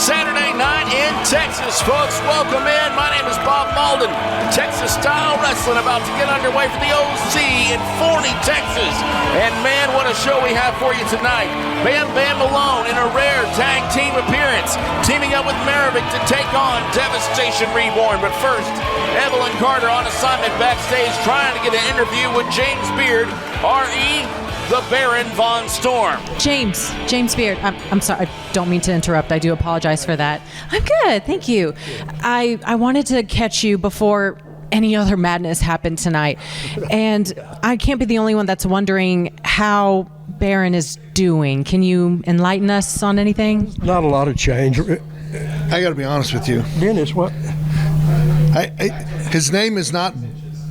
Saturday night in Texas, folks. Welcome in. My name is Bob Malden. Texas Style Wrestling about to get underway for the OC in Forney, Texas. And man, what a show we have for you tonight. Bam Bam Malone in a rare tag team appearance, teaming up with Maravik to take on Devastation Reborn. But first, Evelyn Carter on assignment backstage trying to get an interview with James Beard, R.E., the Baron Von Storm. James Beard, I'm sorry, I don't mean to interrupt. I do apologize for that. I'm good, thank you. I wanted to catch you before any other madness happened tonight. And I can't be the only one that's wondering how Baron is doing. Can you enlighten us on anything? Not a lot of change. I got to be honest with you. Dennis, what? His name is not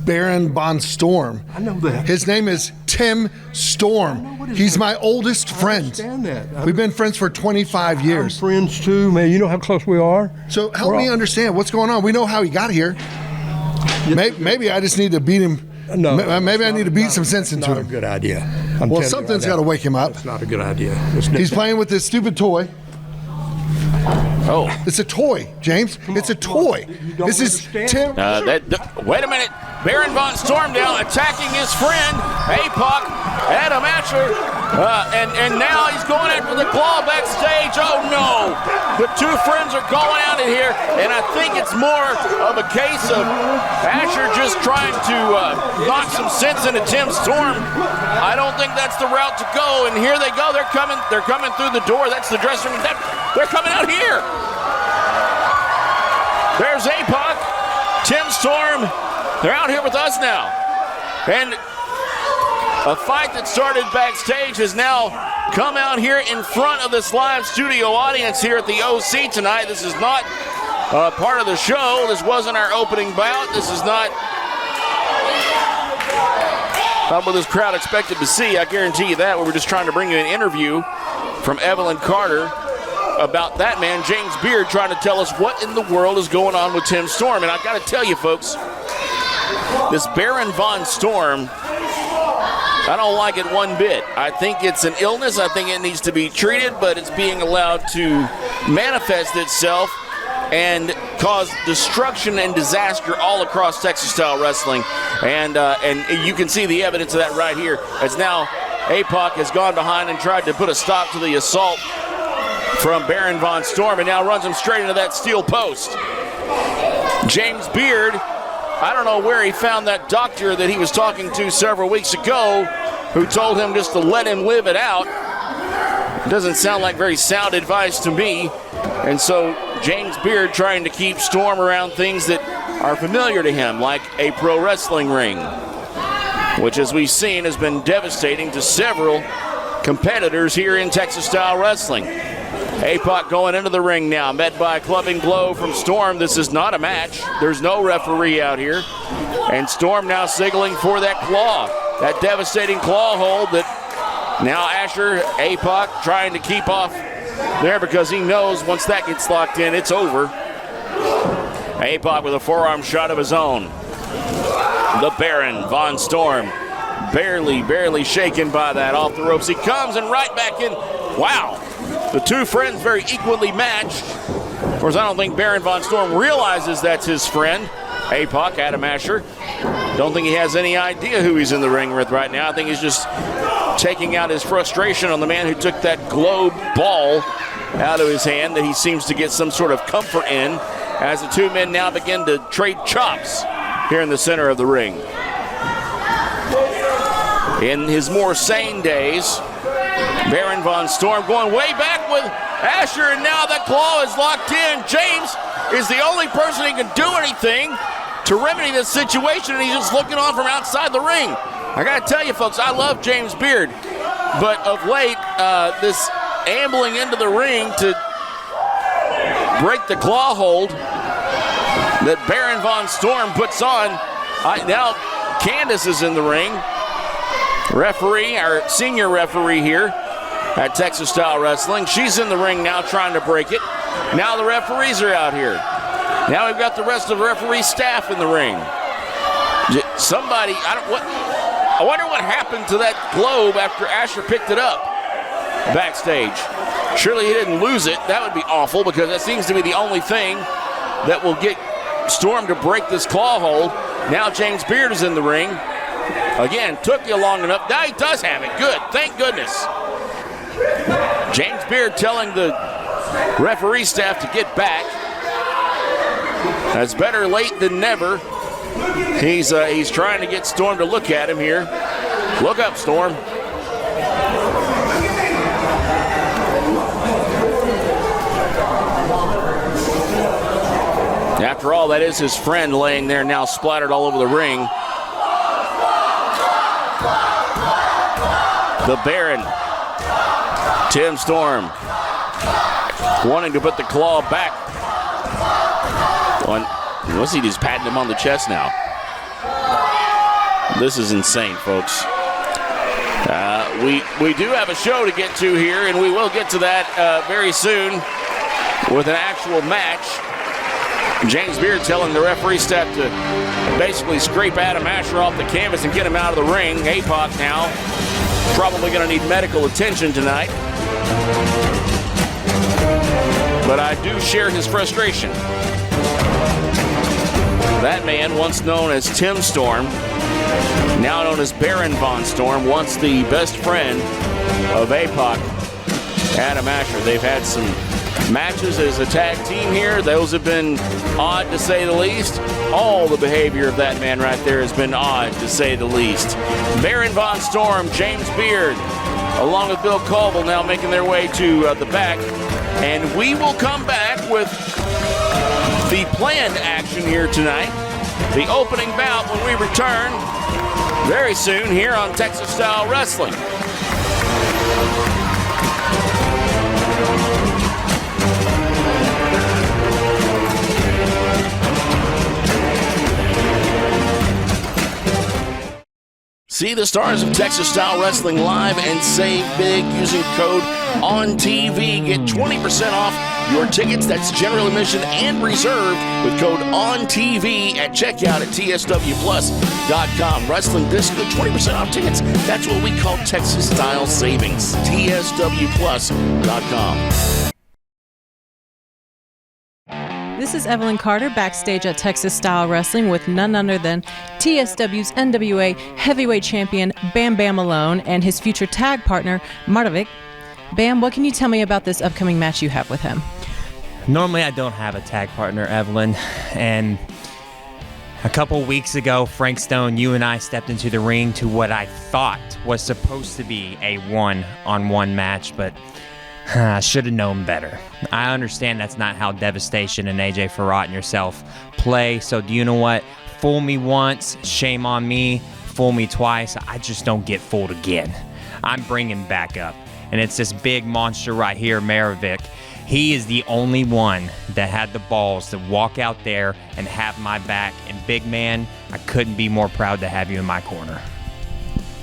Baron Von Storm. I know that. His name is Tim Storm. He's my oldest friend. I understand that. We've been friends for 25 years. I'm friends too, man. You know how close we are? So help me understand what's going on. We know how he got here. Maybe I just need to beat him. No. Maybe I need to beat some sense into him. Not a good idea. Well, something's got to wake him up. It's not a good idea. He's playing with this stupid toy. Oh. It's a toy, James. It's a toy. This is Tim. Wait a minute. Baron Von Storm now attacking his friend, APOC, Adam Asher. And now he's going after the claw backstage. Oh, no. The two friends are going out of here. And I think it's more of a case of Asher just trying to knock some sense into Tim Storm. I don't think that's the route to go. And here they go. They're coming through the door. That's the dressing room. They're coming out here. There's APOC, Tim Storm. They're out here with us now. And a fight that started backstage has now come out here in front of this live studio audience here at the OC tonight. This is not part of the show. This wasn't our opening bout. This is not what this crowd expected to see. I guarantee you that. We were just trying to bring you an interview from Evelyn Carter about that man, James Beard, trying to tell us what in the world is going on with Tim Storm. And I got to tell you, folks, this Baron Von Storm, I don't like it one bit. I think it's an illness. I think it needs to be treated, but it's being allowed to manifest itself and cause destruction and disaster all across Texas Style Wrestling. And you can see the evidence of that right here, as now APOC has gone behind and tried to put a stop to the assault from Baron Von Storm, and now runs him straight into that steel post. James Beard, I don't know where he found that doctor that he was talking to several weeks ago who told him just to let him live it out. Doesn't sound like very sound advice to me. And so James Beard trying to keep Storm around things that are familiar to him, like a pro wrestling ring, which, as we've seen, has been devastating to several competitors here in Texas Style Wrestling. APOC going into the ring now, met by a clubbing blow from Storm. This is not a match. There's no referee out here. And Storm now signaling for that claw, that devastating claw hold that now Asher, APOC trying to keep off there because he knows once that gets locked in, it's over. APOC with a forearm shot of his own. The Baron Von Storm barely shaken by that. Off the ropes he comes, and right back in. Wow. The two friends very equally matched. Of course, I don't think Baron Von Storm realizes that's his friend, APOC, Adam Asher. Don't think he has any idea who he's in the ring with right now. I think he's just taking out his frustration on the man who took that globe ball out of his hand that he seems to get some sort of comfort in, as the two men now begin to trade chops here in the center of the ring. In his more sane days, Baron Von Storm going way back with Asher, and now that claw is locked in. James is the only person who can do anything to remedy this situation, and he's just looking on from outside the ring. I got to tell you, folks, I love James Beard, but of late, this ambling into the ring to break the claw hold that Baron Von Storm puts on. Now Candace is in the ring. Referee, our senior referee here at Texas Style Wrestling. She's in the ring now trying to break it. Now the referees are out here. Now we've got the rest of the referee staff in the ring. Somebody, I wonder what happened to that globe after Asher picked it up backstage. Surely he didn't lose it. That would be awful because that seems to be the only thing that will get Storm to break this claw hold. Now James Beard is in the ring. Again, took you long enough. Now he does have it. Good. Thank goodness. James Beard telling the referee staff to get back. That's better late than never. He's trying to get Storm to look at him here. Look up, Storm. After all, that is his friend laying there now splattered all over the ring. The Baron, Tim Storm, wanting to put the claw back on. What's he just patting him on the chest now? This is insane, folks. We do have a show to get to here, and we will get to that very soon with an actual match. James Beard telling the referee staff to basically scrape Adam Asher off the canvas and get him out of the ring. APOC now probably going to need medical attention tonight. But I do share his frustration. That man, once known as Tim Storm, now known as Baron Von Storm, once the best friend of APOC, Adam Asher. They've had some matches as a tag team here. Those have been odd to say the least. All the behavior of that man right there has been odd to say the least. Baron Von Storm, James Beard, along with Bill Colville now making their way to the back. And we will come back with the planned action here tonight. The opening bout when we return very soon here on Texas Style Wrestling. See the stars of Texas Style Wrestling live and save big using code ONTV. Get 20% off your tickets. That's general admission and reserved with code ONTV at checkout at TSWplus.com. Wrestling Disco, 20% off tickets. That's what we call Texas Style savings. TSWplus.com. This is Evelyn Carter backstage at Texas Style Wrestling with none other than TSW's NWA Heavyweight Champion Bam Bam Malone and his future tag partner Mardovic. Bam, what can you tell me about this upcoming match you have with him? Normally I don't have a tag partner, Evelyn, and a couple weeks ago, Frank Stone, you and I stepped into the ring to what I thought was supposed to be a one-on-one match, but I should have known better. I understand that's not how Devastation and AJ Farrat and yourself play, so do you know what? Fool me once, shame on me. Fool me twice, I just don't get fooled again. I'm bringing back up, and it's this big monster right here, Marovic. He is the only one that had the balls to walk out there and have my back, and big man, I couldn't be more proud to have you in my corner.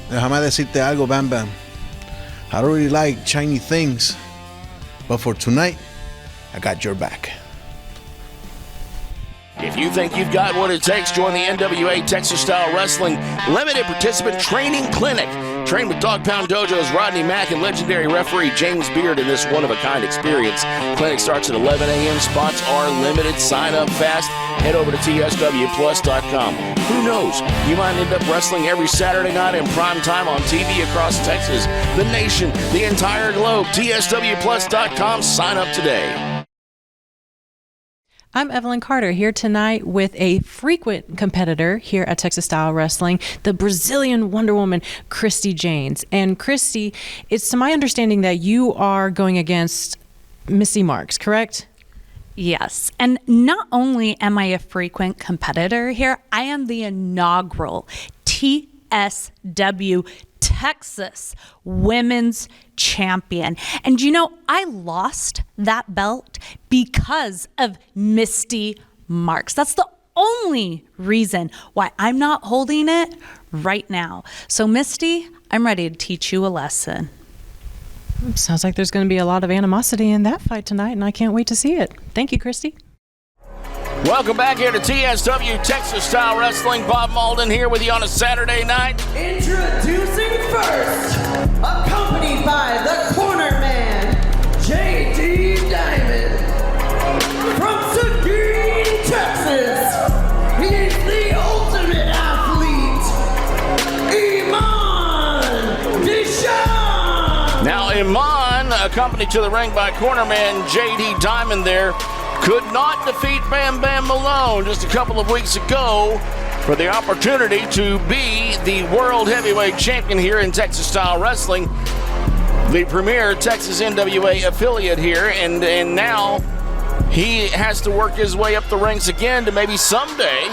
Déjame decirte algo, Bam Bam. I don't really like shiny things, but for tonight, I got your back. If you think you've got what it takes, join the NWA Texas Style Wrestling Limited Participant Training Clinic. Train with Dog Pound Dojo's Rodney Mack and legendary referee James Beard in this one-of-a-kind experience. Clinic starts at 11 a.m. Spots are limited. Sign up fast. Head over to TSWplus.com. Who knows? You might end up wrestling every Saturday night in prime time on TV across Texas, the nation, the entire globe. TSWplus.com. Sign up today. I'm Evelyn Carter here tonight with a frequent competitor here at Texas Style Wrestling, the Brazilian Wonder Woman, Christy Janes. And Christy, it's to my understanding that you are going against Missy Marks, correct? Yes. And not only am I a frequent competitor here, I am the inaugural TSW Texas Women's Champion. And you know, I lost that belt because of Misty Marks. That's the only reason why I'm not holding it right now. So Misty, I'm ready to teach you a lesson. Sounds like there's going to be a lot of animosity in that fight tonight, and I can't wait to see it. Thank you, Christy. Welcome back here to TSW Texas Style Wrestling. Bob Malden here with you on a Saturday night. Introducing first, accompanied by the corner man, James accompanied to the ring by cornerman J.D. Diamond there, could not defeat Bam Bam Malone just a couple of weeks ago for the opportunity to be the World Heavyweight Champion here in Texas Style Wrestling, the premier Texas NWA affiliate here, and now he has to work his way up the ranks again to maybe someday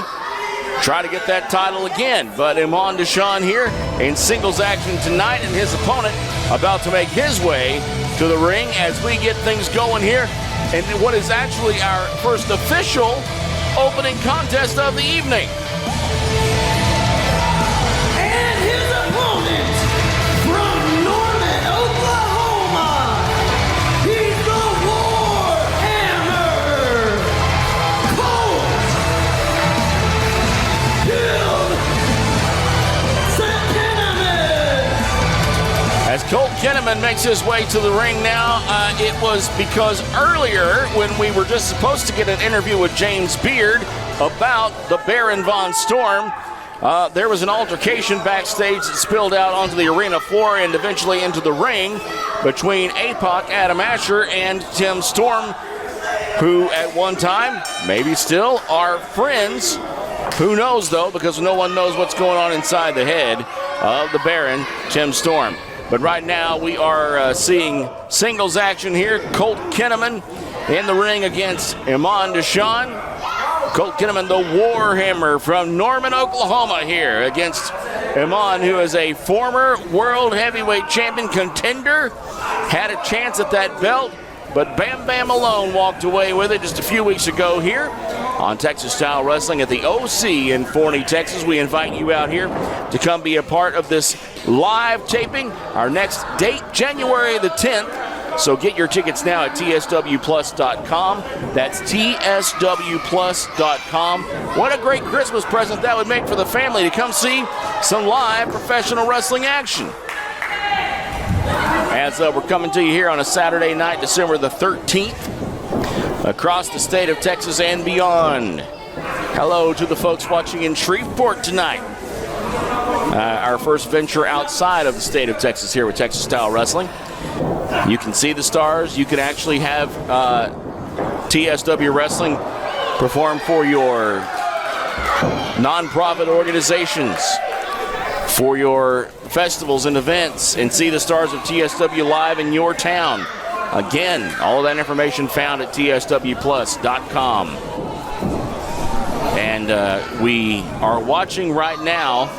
try to get that title again. But Iman Deshawn here in singles action tonight, and his opponent about to make his way to the ring as we get things going here. And what is actually our first official opening contest of the evening. And his opponent from Norman, Oklahoma, he's the Warhammer, Colt Kinnaman. As Colt Kinnaman makes his way to the ring now, it was because earlier when we were just supposed to get an interview with James Beard about the Baron Von Storm, there was an altercation backstage that spilled out onto the arena floor and eventually into the ring between APOC Adam Asher and Tim Storm, who at one time, maybe still, are friends. Who knows, though, because no one knows what's going on inside the head of the Baron, Tim Storm. But right now, we are seeing singles action here. Colt Kinnaman in the ring against Iman Deshawn. Colt Kinnaman, the Warhammer from Norman, Oklahoma, here against Iman, who is a former World Heavyweight Champion contender. Had a chance at that belt, but Bam Bam Malone walked away with it just a few weeks ago here on Texas Style Wrestling at the OC in Forney, Texas. We invite you out here to come be a part of this live taping. Our next date, January the 10th. So get your tickets now at tswplus.com. That's tswplus.com. What a great Christmas present that would make for the family to come see some live professional wrestling action. As we're coming to you here on a Saturday night, December the 13th, across the state of Texas and beyond. Hello to the folks watching in Shreveport tonight. Our first venture outside of the state of Texas here with Texas Style Wrestling. You can see the stars. You can actually have TSW Wrestling perform for your nonprofit organizations, for your festivals and events, and see the stars of TSW live in your town. Again, all of that information found at tswplus.com. And we are watching right now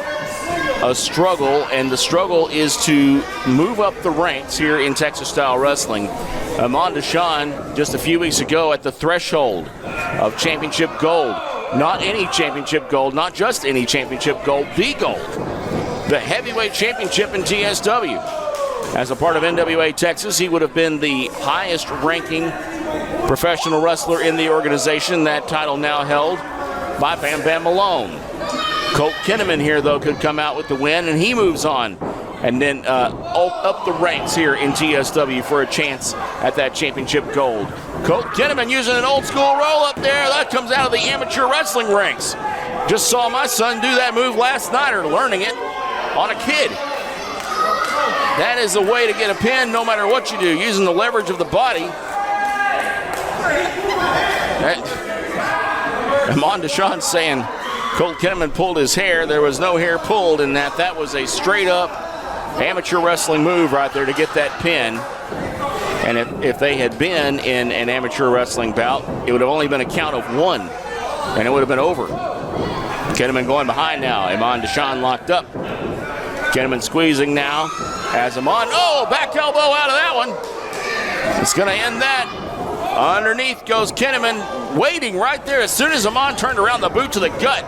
a struggle, and the struggle is to move up the ranks here in Texas Style Wrestling. Iman Deshawn, just a few weeks ago at the threshold of championship gold. Not any championship gold, not just any championship gold, the gold. The heavyweight championship in TSW. As a part of NWA Texas, he would have been the highest ranking professional wrestler in the organization. That title now held by Bam Bam Malone. Colt Kinnaman here, though, could come out with the win, and he moves on. And then up the ranks here in TSW for a chance at that championship gold. Colt Kinnaman using an old school roll up there. That comes out of the amateur wrestling ranks. Just saw my son do that move last night, or learning it on a kid. That is the way to get a pin no matter what you do, using the leverage of the body. Iman Deshawn saying Colt Kinnaman pulled his hair. There was no hair pulled in that. That was a straight up amateur wrestling move right there to get that pin. And if they had been in an amateur wrestling bout, it would have only been a count of one, and it would have been over. Kinnaman going behind now. Iman Deshawn locked up. Kinnaman squeezing now as Iman. Oh, back elbow out of that one. It's going to end that. Underneath goes Kinnaman, waiting right there as soon as Iman turned around, the boot to the gut.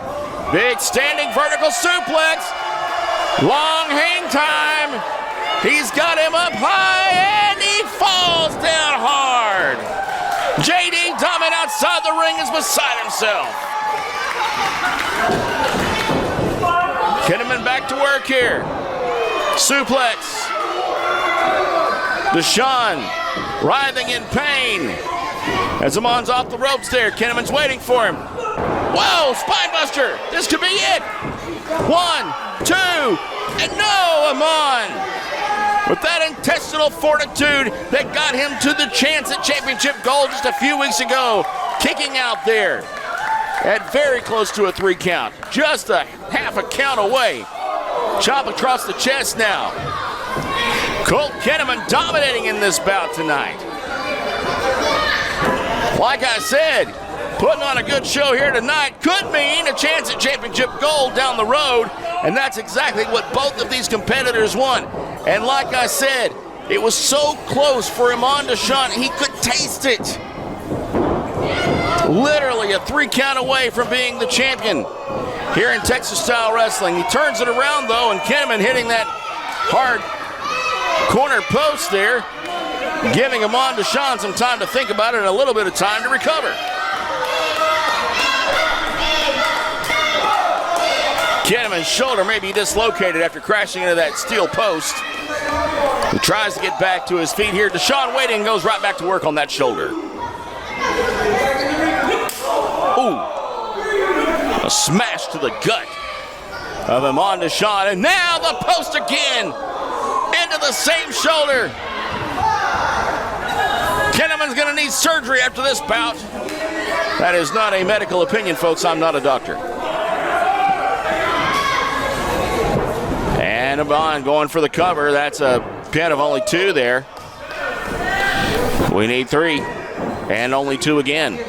Big standing vertical suplex. Long hang time. He's got him up high, and he falls down hard. J.D. Diamond outside the ring is beside himself. Kinnaman back to work here. Suplex. Deshawn writhing in pain. As Iman's off the ropes there, Kinnaman's waiting for him. Whoa, spinebuster. This could be it. 1, 2, and no, Iman. with that intestinal fortitude that got him to the chance at championship gold just a few weeks ago. Kicking out there at very close to a 3 count. Just a half a count away. Chop across the chest now. Colt Kinnaman dominating in this bout tonight. Like I said, putting on a good show here tonight could mean a chance at championship gold down the road, and that's exactly what both of these competitors want. And like I said, it was so close for Iman Deshawn, he could taste it. Literally a 3 count away from being the champion here in Texas style wrestling. He turns it around though, and Kinnaman hitting that hard corner post there, giving Iman Deshawn some time to think about it and a little bit of time to recover. Kinnaman's shoulder may be dislocated after crashing into that steel post. He tries to get back to his feet here. Deshawn waiting and goes right back to work on that shoulder. Ooh. A smash to the gut of Iman Deshawn. And now the post again into the same shoulder. Kinnaman's going to need surgery after this bout. That is not a medical opinion, folks. I'm not a doctor. And Iman going for the cover. That's a pin of only 2 there. We need 3. And only 2 again.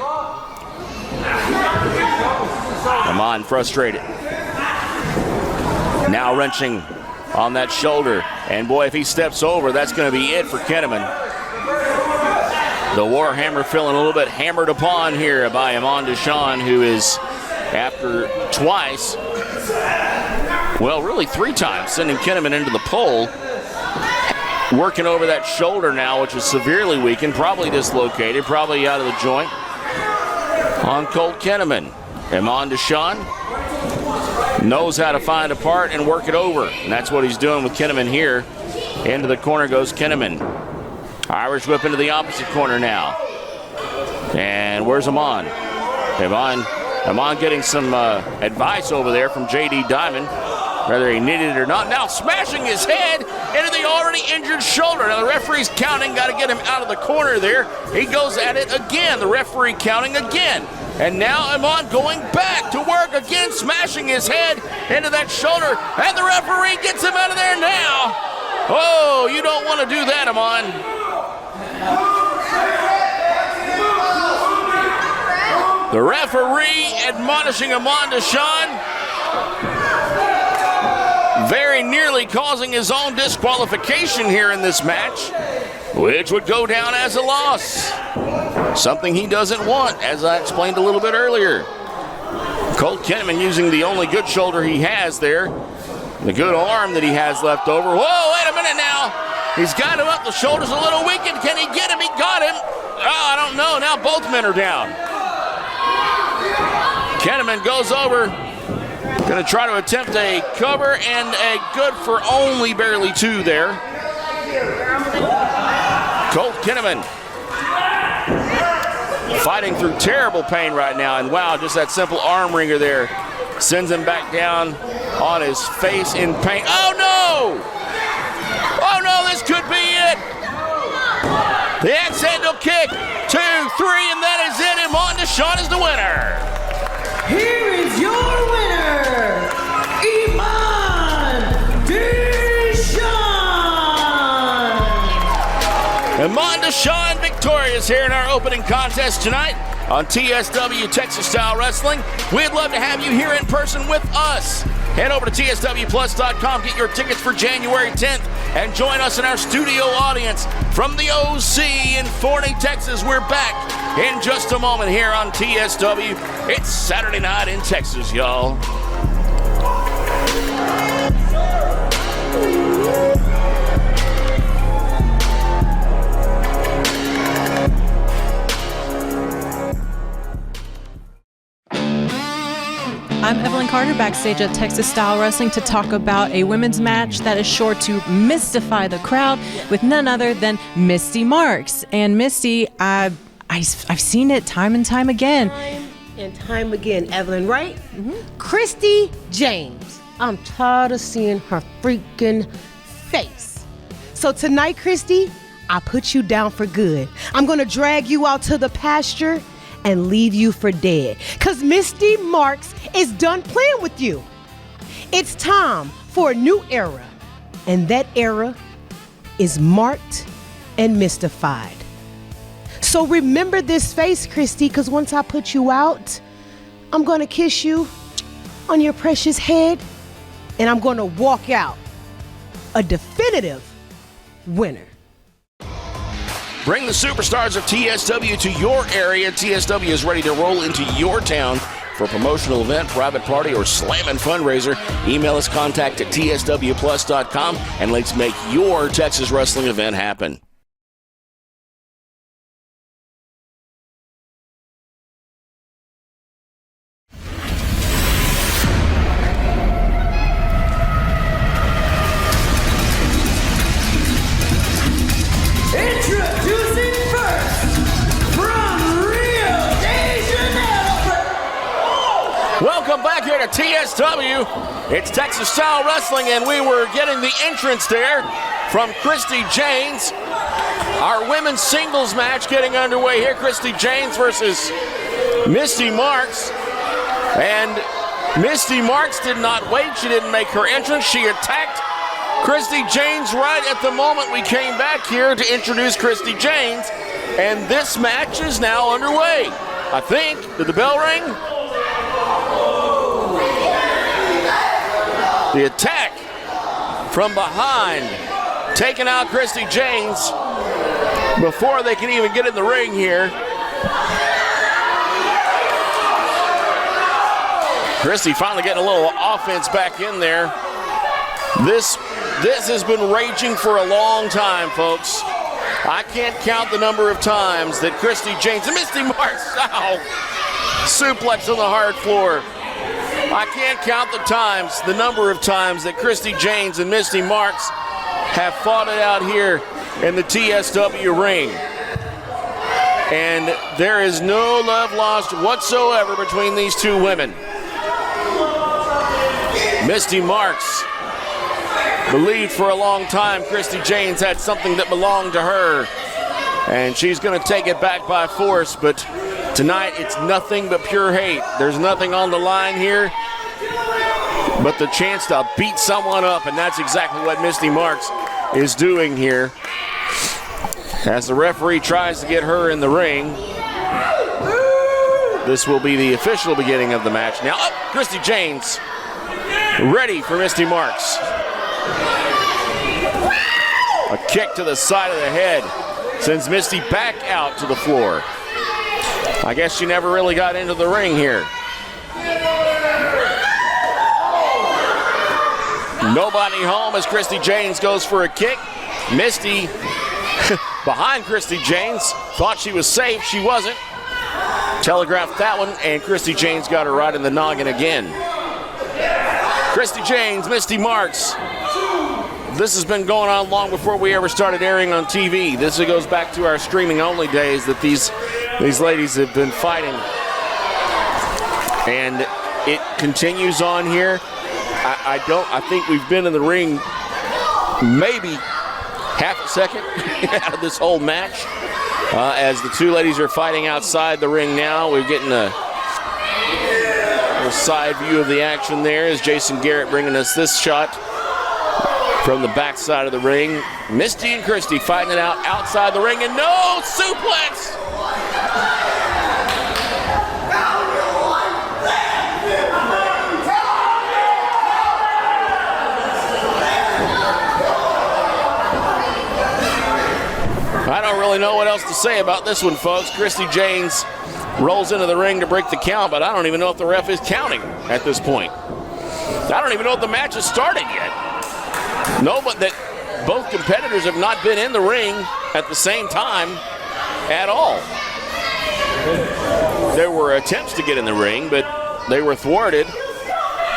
Iman frustrated. Now wrenching on that shoulder. And boy, if he steps over, that's going to be it for Kinnaman. The Warhammer feeling a little bit hammered upon here by Iman Deshawn, who is, after twice, well, really 3 times, sending Kinnaman into the pole. Working over that shoulder now, which is severely weakened, probably dislocated, probably out of the joint. On Colt Kinnaman. Iman Deshawn knows how to find a part and work it over. And that's what he's doing with Kinnaman here. Into the corner goes Kinnaman. Irish whip into the opposite corner now. And where's Iman? Iman getting some advice over there from J.D. Diamond, whether he needed it or not. Now smashing his head into the already injured shoulder. Now the referee's counting, got to get him out of the corner there. He goes at it again. The referee counting again. And now Iman going back to work again, smashing his head into that shoulder. And the referee gets him out of there now. Oh, you don't want to do that, Iman. The referee admonishing Iman Deshawn, very nearly causing his own disqualification here in this match, which would go down as a loss. Something he doesn't want, as I explained a little bit earlier. Colt Kinnaman using the only good shoulder he has there, the good arm that he has left over. Whoa, wait a minute now. He's got him up, the shoulder's a little weakened. Can he get him? He got him. Oh, I don't know. Now both men are down. Kinnaman goes over, going to try to attempt a cover and a good for only barely 2 there. Colt Kinnaman fighting through terrible pain right now, and wow, just that simple arm wringer there sends him back down on his face in pain. Oh no! Oh no, this could be it! The axe handle kick, 2, 3, and that is it. Iman Deshawn is the winner. Here is your winner, Iman Deshawn. Iman Deshawn victorious here in our opening contest tonight on TSW Texas Style Wrestling. We'd love to have you here in person with us. Head over to tswplus.com, get your tickets for January 10th, and join us in our studio audience from the OC in Forney, Texas. We're back in just a moment here on TSW. It's Saturday night in Texas, y'all. I'm Evelyn Carter, backstage at Texas Style Wrestling to talk about a women's match that is sure to mystify the crowd with none other than Misty Marks. And Misty, I've seen it time and time again. And time again, Evelyn, right? Christy James. I'm tired of seeing her freaking face. So tonight, Christy, I put you down for good. I'm gonna drag you out to the pasture and leave you for dead. Cause Misty Marks is done playing with you. It's time for a new era. And that era is marked and mystified. So remember this face, Christy, cause once I put you out, I'm gonna kiss you on your precious head and I'm gonna walk out a definitive winner. Bring the superstars of TSW to your area. TSW is ready to roll into your town for a promotional event, private party, or slamming fundraiser. Email us contact at tswplus.com and let's make your Texas wrestling event happen. Introducing first, from Rio de Janeiro. Welcome back here to TSW. It's Texas Style Wrestling, and we were getting the entrance there from Christy Janes. Our women's singles match getting underway here. Christy Janes versus Misty Marks. And Misty Marks did not wait. She didn't make her entrance. She attacked Christy Janes right at the moment we came back here to introduce Christy Janes. And this match is now underway. I think. Did the bell ring? The attack from behind, taking out Christy Janes before they can even get in the ring here. Christy finally getting a little offense back in there. This has been raging for a long time, folks. I can't count the number of times that Christy Janes and Misty Marks, suplex on the hard floor. I can't count the number of times that Christy Janes and Misty Marks have fought it out here in the TSW ring. And there is no love lost whatsoever between these two women. Misty Marks believed for a long time Christy Janes had something that belonged to her, and she's going to take it back by force, but tonight it's nothing but pure hate. There's nothing on the line here but the chance to beat someone up, and that's exactly what Misty Marks is doing here as the referee tries to get her in the ring. This will be the official beginning of the match. Now up, Christy Janes, ready for Misty Marks. A kick to the side of the head sends Misty back out to the floor. I guess she never really got into the ring here. Nobody home as Christy Janes goes for a kick. Misty behind Christy Janes, thought she was safe, she wasn't. Telegraphed that one, and Christy Janes got her right in the noggin again. Christy Janes, Misty Marks. This has been going on long before we ever started airing on TV. This goes back to our streaming only days that these ladies have been fighting. And it continues on here. I think we've been in the ring maybe half a second out of this whole match. As the two ladies are fighting outside the ring now, we're getting a side view of the action there as Jason Garrett bringing us this shot from the backside of the ring. Misty and Christy fighting it out outside the ring, and no suplex! I don't really know what else to say about this one, folks. Christy Janes rolls into the ring to break the count, but I don't even know if the ref is counting at this point. I don't even know if the match has started yet. No, but that both competitors have not been in the ring at the same time at all. There were attempts to get in the ring, but they were thwarted.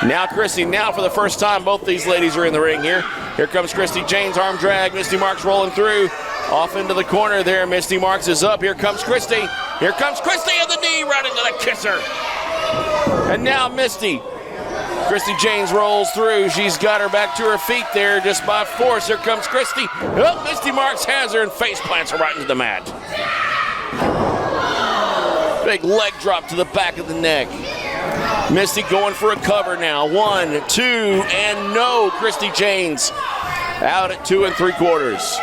Now Christy, now for the first time, both these ladies are in the ring here. Here comes Christy Janes, arm drag. Misty Marks rolling through. Off into the corner there. Misty Marks is up. Here comes Christy. Here comes Christy, and the knee right into the kisser. And now Misty Christy James rolls through. She's got her back to her feet there just by force. Here comes Christy. Oh, Misty Marks has her and face plants her right into the mat. Big leg drop to the back of the neck. Misty going for a cover now. 1, 2, and no. Christy James out at 2 3/4.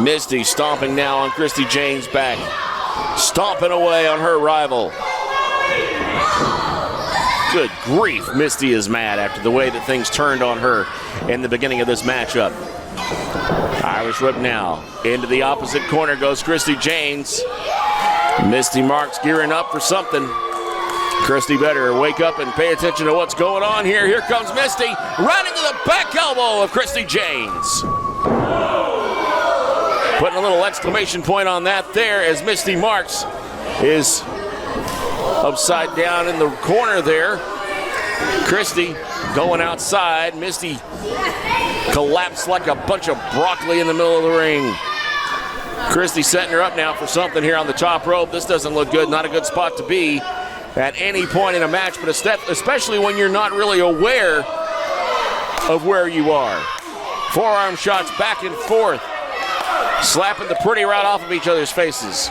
Misty stomping now on Christy James' back. Stomping away on her rival. Good grief, Misty is mad after the way that things turned on her in the beginning of this matchup. Irish whip now. Into the opposite corner goes Christy James. Misty Marks gearing up for something. Christy better wake up and pay attention to what's going on here. Here comes Misty, right into the back elbow of Christy James. Putting a little exclamation point on that there as Misty Marks is upside down in the corner there. Christy going outside. Misty collapsed like a bunch of broccoli in the middle of the ring. Christy setting her up now for something here on the top rope. This doesn't look good. Not a good spot to be at any point in a match, but especially when you're not really aware of where you are. Forearm shots back and forth, slapping the pretty right off of each other's faces.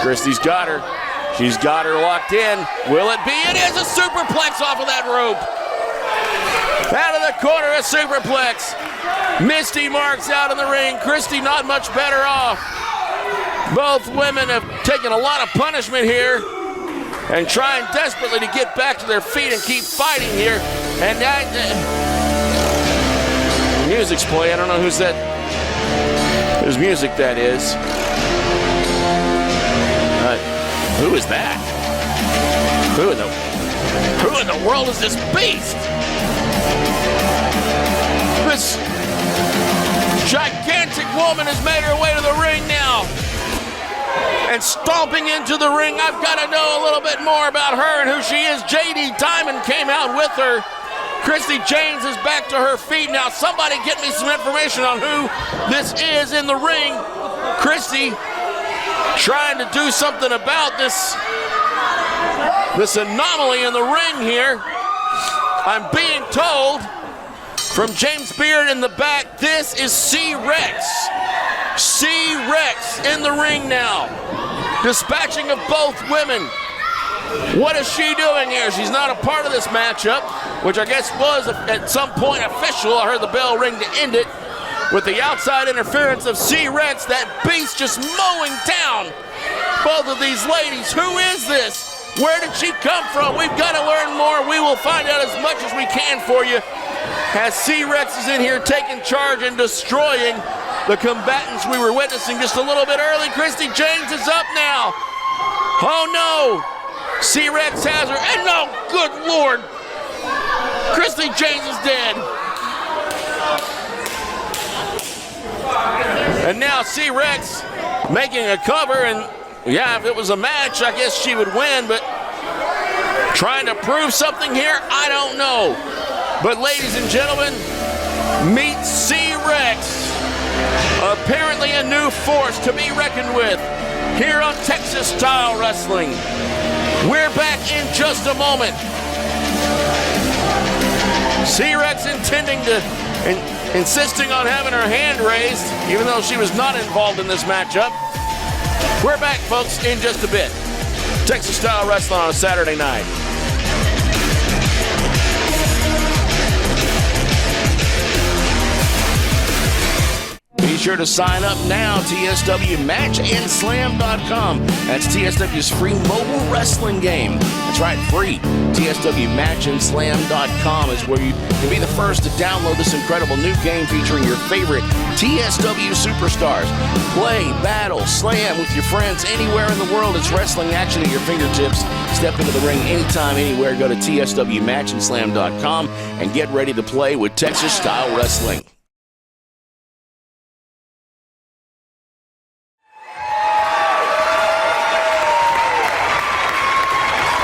Christy's got her. She's got her locked in. Will it be? It is a superplex off of that rope. Out of the corner, a superplex. Misty Marks out in the ring. Christy not much better off. Both women have taken a lot of punishment here and trying desperately to get back to their feet and keep fighting here. And that music's playing. I don't know whose music that is. Who is that? Who in the world is this beast? This gigantic woman has made her way to the ring now. And stomping into the ring, I've got to know a little bit more about her and who she is. JD Diamond came out with her. Christy James is back to her feet now. Somebody get me some information on who this is in the ring. Christy trying to do something about this anomaly in the ring here. I'm being told from James Beard in the back, this is C-Rex. C-Rex in the ring now. Dispatching of both women. What is she doing here? She's not a part of this matchup, which I guess was at some point official. I heard the bell ring to end it with the outside interference of C-Rex, that beast just mowing down both of these ladies. Who is this? Where did she come from? We've got to learn more. We will find out as much as we can for you as C-Rex is in here taking charge and destroying the combatants we were witnessing just a little bit early. Christy James is up now. Oh no! C-Rex has her, and no, good Lord! Christy James is dead. And now C-Rex making a cover, and yeah, if it was a match, I guess she would win, but trying to prove something here, I don't know. But ladies and gentlemen, meet C-Rex. Apparently a new force to be reckoned with here on Texas Style Wrestling. We're back in just a moment. C-Rex insisting on having her hand raised, even though she was not involved in this matchup. We're back, folks, in just a bit. Texas Style Wrestling on a Saturday night. Be sure to sign up now, TSWMatchandslam.com. That's TSW's free mobile wrestling game. That's right, free. TSWMatchandslam.com is where you can be the first to download this incredible new game featuring your favorite TSW superstars. Play, battle, slam with your friends anywhere in the world. It's wrestling action at your fingertips. Step into the ring anytime, anywhere. Go to TSWMatchandslam.com and get ready to play with Texas Style Wrestling.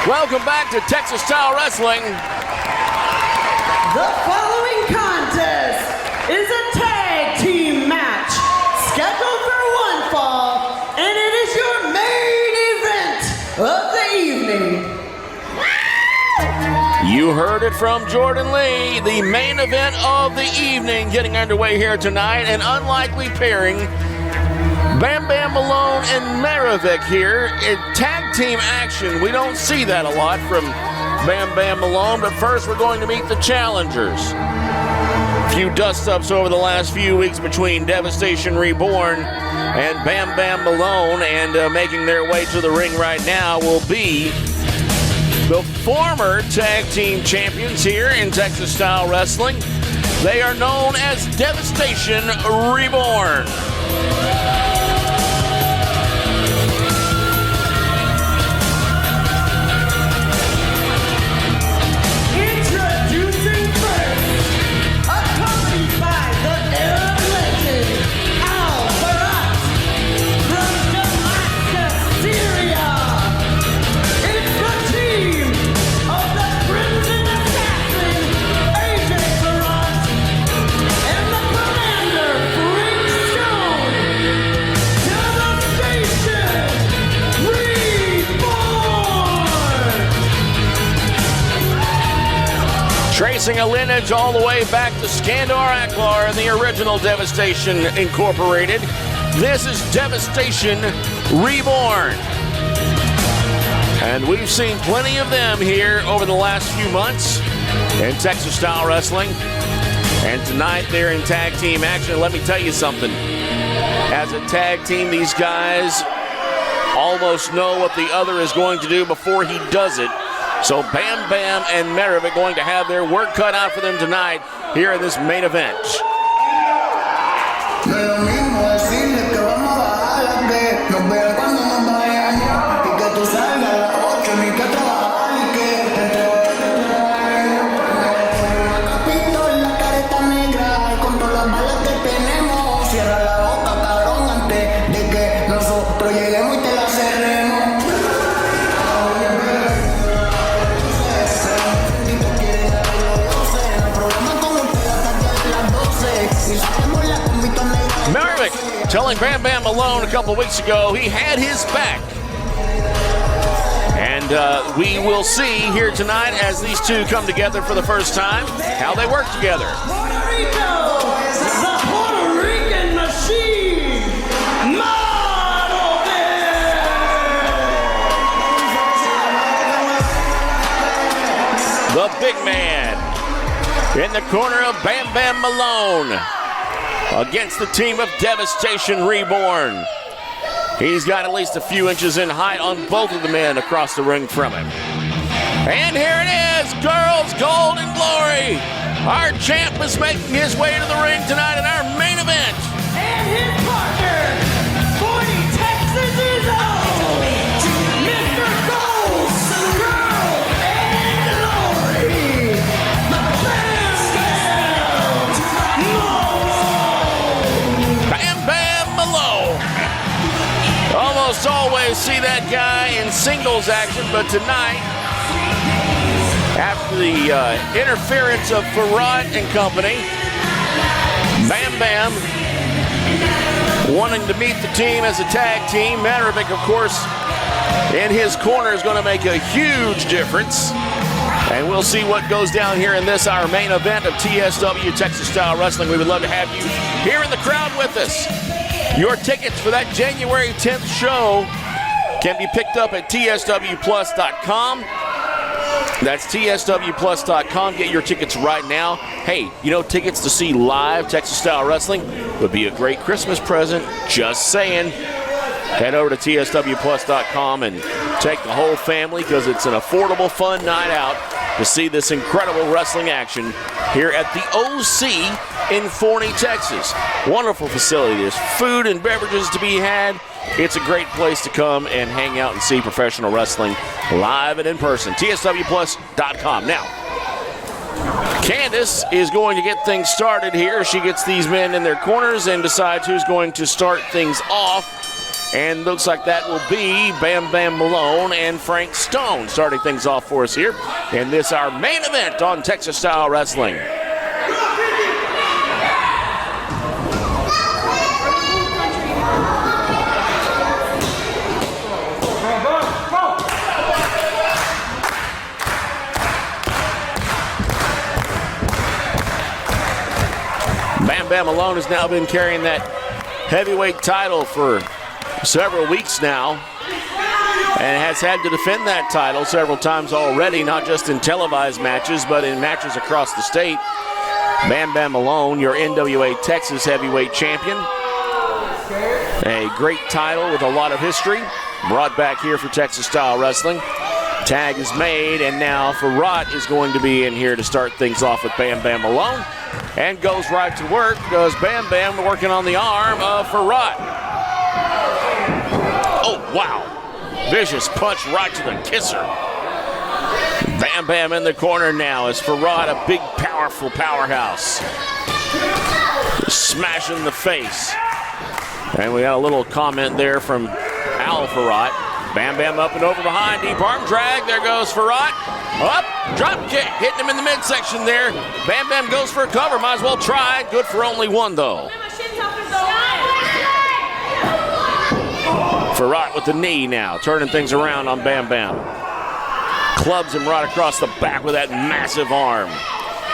Welcome back to Texas Style Wrestling. The following contest is a tag team match scheduled for one fall You heard it from Jordan Lee, the main event of the evening getting underway here tonight. An unlikely pairing. Bam Bam Malone and Maravik here in tag team action. We don't see that a lot from Bam Bam Malone, but first we're going to meet the challengers. A few dust-ups over the last few weeks between Devastation Reborn and Bam Bam Malone, and making their way to the ring right now will be the former tag team champions here in Texas Style Wrestling. They are known as Devastation Reborn. Introducing first, accompanied by the Arab legend, Al-Barat, from Damascus, Syria. It's the team of the Crimson Assassin, AJ Barat, and the Commander, Frank Stone. Devastation Reborn! Tracing a lineage all the way back to Skandar Akbar and the original Devastation Incorporated, this is Devastation Reborn. And we've seen plenty of them here over the last few months in Texas Style Wrestling. And tonight they're in tag team action. Let me tell you something. As a tag team, these guys almost know what the other is going to do before he does it. So Bam Bam and Maravik going to have their work cut out for them tonight here in this main event. Maravik telling Bam Bam Malone a couple weeks ago he had his back. And we will see here tonight as these two come together for the first time how they work together. Puerto Rico, the Puerto Rican machine, The big man in the corner of Bam Bam Malone against the team of Devastation Reborn. He's got at least a few inches in height on both of the men across the ring from him. And here it is, Girls Gold and Glory. Our champ is making his way to the ring tonight in our main event. and his partner, 40 Texas' own, Mr. Gold, Girl, and Glory, Bam Bam Malone. Almost always see that guy in singles action, but tonight, after the interference of Farad and company, Bam Bam wanting to meet the team as a tag team. Maravik, of course, in his corner is going to make a huge difference. And we'll see what goes down here in this, our main event of TSW Texas Style Wrestling. We would love to have you here in the crowd with us. Your tickets for that January 10th show can be picked up at tswplus.com. That's tswplus.com. Get your tickets right now. Hey, you know, tickets to see live Texas Style Wrestling would be a great Christmas present. Just saying. Head over to tswplus.com and take the whole family, because it's an affordable, fun night out to see this incredible wrestling action here at the OC in Forney, Texas. Wonderful facility. There's food and beverages to be had. It's a great place to come and hang out and see professional wrestling live and in person. tswplus.com. Now, Candace is going to get things started here. She gets these men in their corners and decides who's going to start things off. And looks like that will be Bam Bam Malone and Frank Stone starting things off for us here in this, our main event on Texas Style Wrestling. Bam Malone has now been carrying that heavyweight title for several weeks now and has had to defend that title several times already, not just in televised matches, but in matches across the state. Bam Bam Malone, your NWA Texas heavyweight champion. A great title with a lot of history, brought back here for Texas Style Wrestling. Tag is made, and now Farrat is going to be in here to start things off with Bam Bam Malone, and goes right to work, does Bam Bam working on the arm of Farrat. Oh, wow. Vicious punch right to the kisser. Bam Bam in the corner now as Farrat, a big, powerful powerhouse. Smashing the face. And we got a little comment there from Al Farrat. Bam Bam up and over behind, deep arm drag. There goes Farrat. Up, drop kick, hitting him in the midsection there. Bam Bam goes for a cover, might as well try. Good for only one though. Farrat with the knee now, turning things around on Bam Bam. Clubs him right across the back with that massive arm.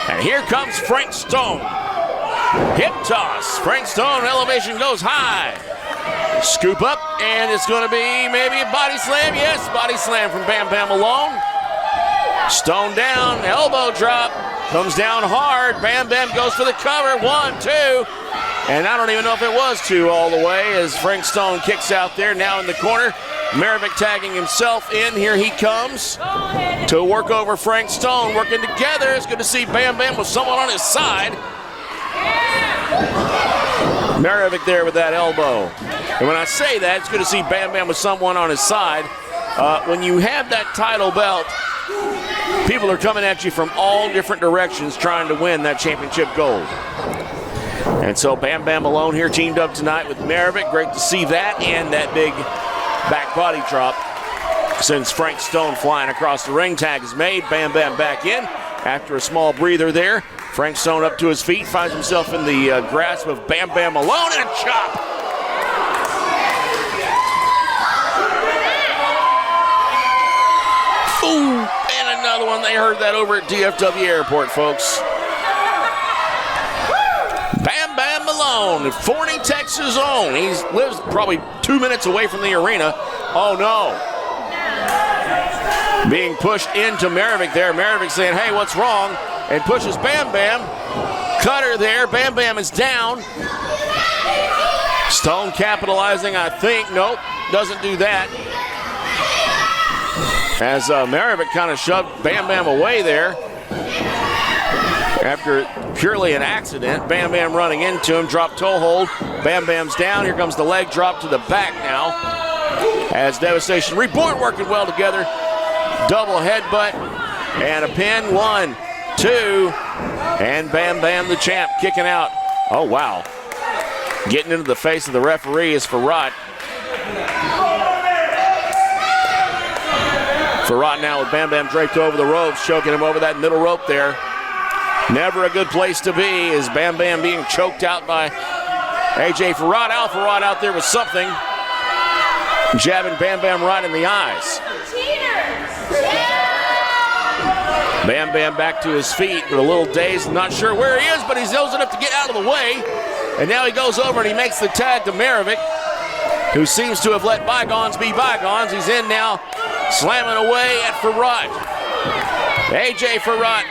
And here comes Frank Stone. Hip toss. Frank Stone, elevation goes high. Scoop up, and it's going to be maybe a body slam. Yes, body slam from Bam Bam Malone. Stone down, elbow drop. Comes down hard. Bam Bam goes for the cover. 1, 2. And I don't even know if it was 2 all the way as Frank Stone kicks out there. Now in the corner. Maravich tagging himself in. Here he comes to work over Frank Stone. Working together. It's good to see Bam Bam with someone on his side. Maravich there with that elbow. And when I say that, it's good to see Bam Bam with someone on his side. When you have that title belt, people are coming at you from all different directions trying to win that championship gold. And so Bam Bam Malone here teamed up tonight with Maravich. Great to see that, and that big back body drop. Sends Frank Stone flying across the ring. Tag is made. Bam Bam back in after a small breather there. Frank Stone up to his feet, finds himself in the grasp of Bam Bam Malone, and a chop. Ooh, and another one. They heard that over at DFW Airport, folks. Bam Bam Malone, Forney, Texas own. He lives probably 2 minutes away from the arena. Oh, no. Being pushed into Maravich there. Maravich saying, hey, what's wrong? And pushes Bam Bam. Cutter there. Bam Bam is down. Stone capitalizing, I think. Nope, doesn't do that. As Maravich kind of shoved Bam Bam away there. After purely an accident, Bam Bam running into him, drop toe hold. Bam Bam's down. Here comes the leg drop to the back now. As Devastation Reborn working well together. Double headbutt and a pin. 1, 2, and Bam Bam the champ kicking out. Oh, wow. Getting into the face of the referee is Farrat. Farrat now with Bam Bam draped over the ropes, choking him over that middle rope there. Never a good place to be as Bam Bam being choked out by AJ Farrat. Al Farrat out there with something. Jabbing Bam Bam right in the eyes. Bam Bam back to his feet, but a little dazed, not sure where he is, but he's old enough to get out of the way. And now he goes over and he makes the tag to Maravich, who seems to have let bygones be bygones. He's in now, slamming away at Farrat. AJ Farrat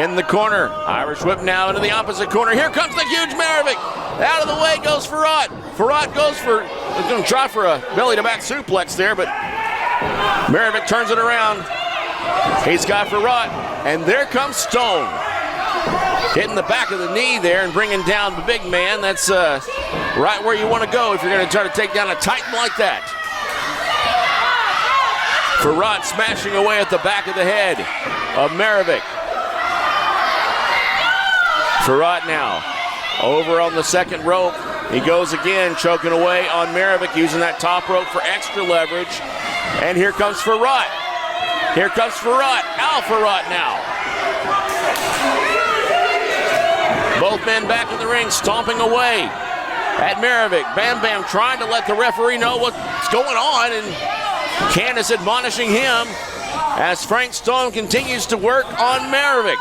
in the corner. Irish whip now into the opposite corner. Here comes the huge Maravich. Out of the way goes Farrat. Farrat goes for, he's going to try for a belly-to-back suplex there, but Maravich turns it around. He's got Farrat, and there comes Stone. Hitting the back of the knee there and bringing down the big man. That's right where you want to go if you're going to try to take down a titan like that. Farrat smashing away at the back of the head of Maravich. Farrat now over on the second rope. He goes again, choking away on Maravich, using that top rope for extra leverage. And here comes Farrat. Here comes Farrat. Al Farrat now. Both men back in the ring, stomping away at Maravich. Bam Bam trying to let the referee know what's going on, and Candace admonishing him as Frank Stone continues to work on Maravich.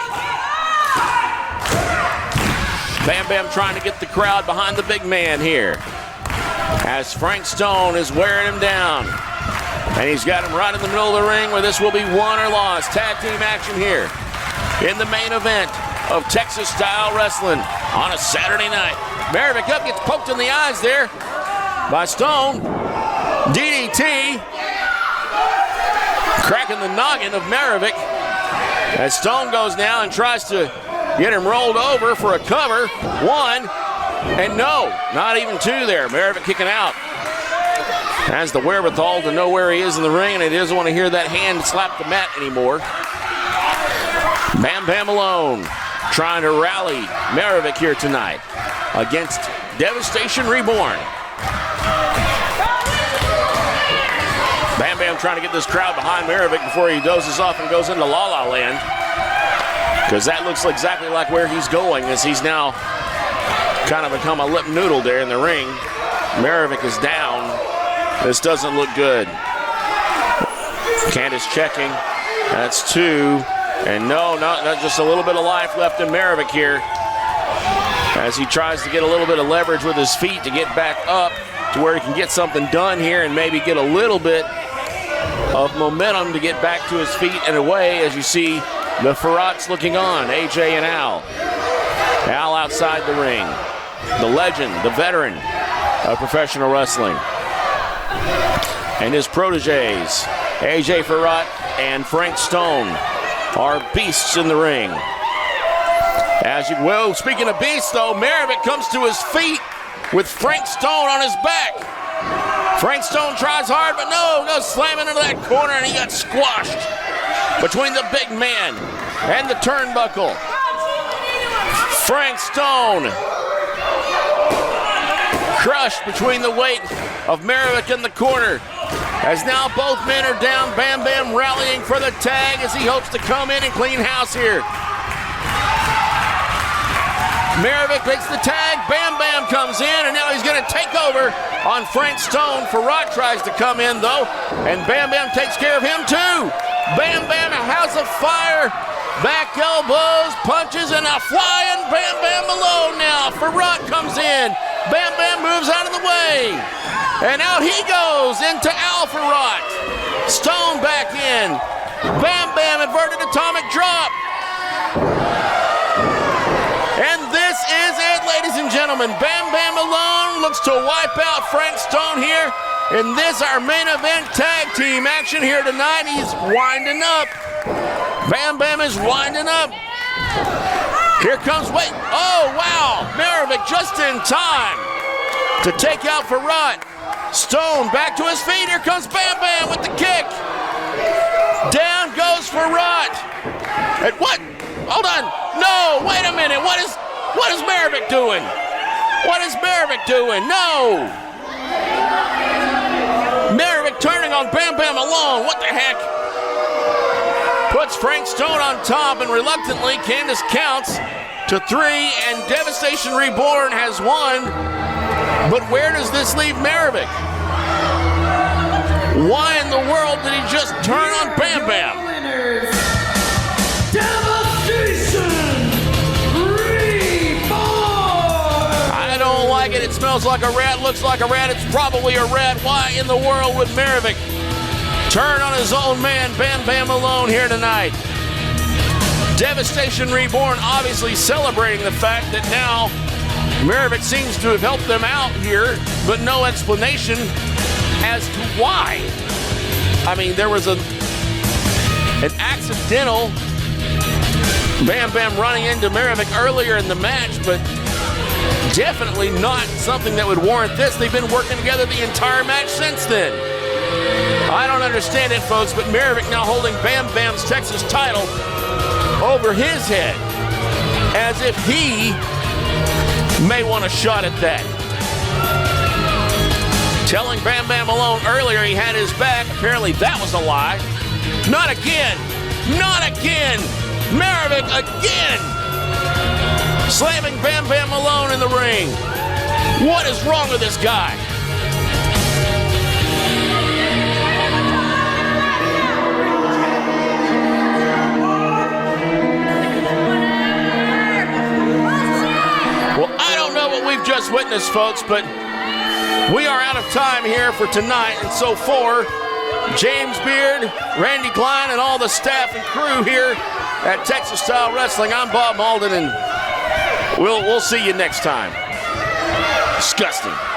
Bam Bam trying to get the crowd behind the big man here, as Frank Stone is wearing him down. And he's got him right in the middle of the ring where this will be won or lost. Tag team action here in the main event of Texas-style wrestling on a Saturday night. Maravik up, gets poked in the eyes there by Stone. DDT, cracking the noggin of Maravik as Stone goes now and tries to get him rolled over for a cover. One, and no, not even two there. Maravik kicking out. Has the wherewithal to know where he is in the ring, and he doesn't want to hear that hand slap the mat anymore. Bam Bam Malone trying to rally Maravik here tonight against Devastation Reborn. Bam Bam trying to get this crowd behind Maravik before he dozes off and goes into La La Land, because that looks exactly like where he's going, as he's now kind of become a lip noodle there in the ring. Maravik is down. This doesn't look good. Candace checking. That's two. And no, not just a little bit of life left in Maravik here, as he tries to get a little bit of leverage with his feet to get back up to where he can get something done here and maybe get a little bit of momentum to get back to his feet and away, as you see the Farats looking on, AJ and Al. Al outside the ring. The legend, the veteran of professional wrestling. And his proteges, AJ Farrat and Frank Stone, are beasts in the ring. Speaking of beasts though, Maravik comes to his feet with Frank Stone on his back. Frank Stone tries hard, but no, goes slamming into that corner, and he got squashed between the big man and the turnbuckle. Frank Stone crushed between the weight of Maravik in the corner, as now both men are down. Bam Bam rallying for the tag as he hopes to come in and clean house here. Maravik makes the tag. Bam Bam comes in, and now he's going to take over on Frank Stone. Farrat tries to come in, though, and Bam Bam takes care of him, too. Bam Bam, a house of fire. Back elbows, punches, and a flying Bam Bam Malone now. Farrat comes in. Bam Bam moves out of the way. And out he goes into Al Farrat. Stone back in. Bam Bam, inverted atomic drop. And this is it, ladies and gentlemen. Bam Bam Malone looks to wipe out Frank Stone here in this, our main event tag team action here tonight. He's winding up. Bam Bam is winding up. Here comes, oh wow, Maravik just in time to take out Farrat. Stone back to his feet. Here comes Bam Bam with the kick. Down goes Farrat. And what? Hold on. No, wait a minute. What is Maravik doing? What is Maravik doing? No. Maravik turning on Bam Bam Malone. What the heck? Puts Frank Stone on top, and reluctantly Candace counts to 3, and Devastation Reborn has won. But where does this leave Maravik? Why in the world did he just turn on Bam Bam? I don't like it. It smells like a rat, looks like a rat. It's probably a rat. Why in the world would Maravik turn on his own man, Bam Bam Malone, here tonight? Devastation Reborn obviously celebrating the fact that now Maravik seems to have helped them out here, but no explanation as to why. I mean, there was an accidental Bam Bam running into Maravik earlier in the match, but definitely not something that would warrant this. They've been working together the entire match since then. I don't understand it, folks, but Maravik now holding Bam Bam's Texas title over his head, as if he may want a shot at that. Telling Bam Bam Malone earlier he had his back. Apparently that was a lie. Not again. Not again. Maravik again. Slamming Bam Bam Malone in the ring. What is wrong with this guy? Jehovah's Witness, folks, but we are out of time here for tonight. And so for James Beard, Randy Klein, and all the staff and crew here at Texas Style Wrestling, I'm Bob Malden, and we'll see you next time. Disgusting.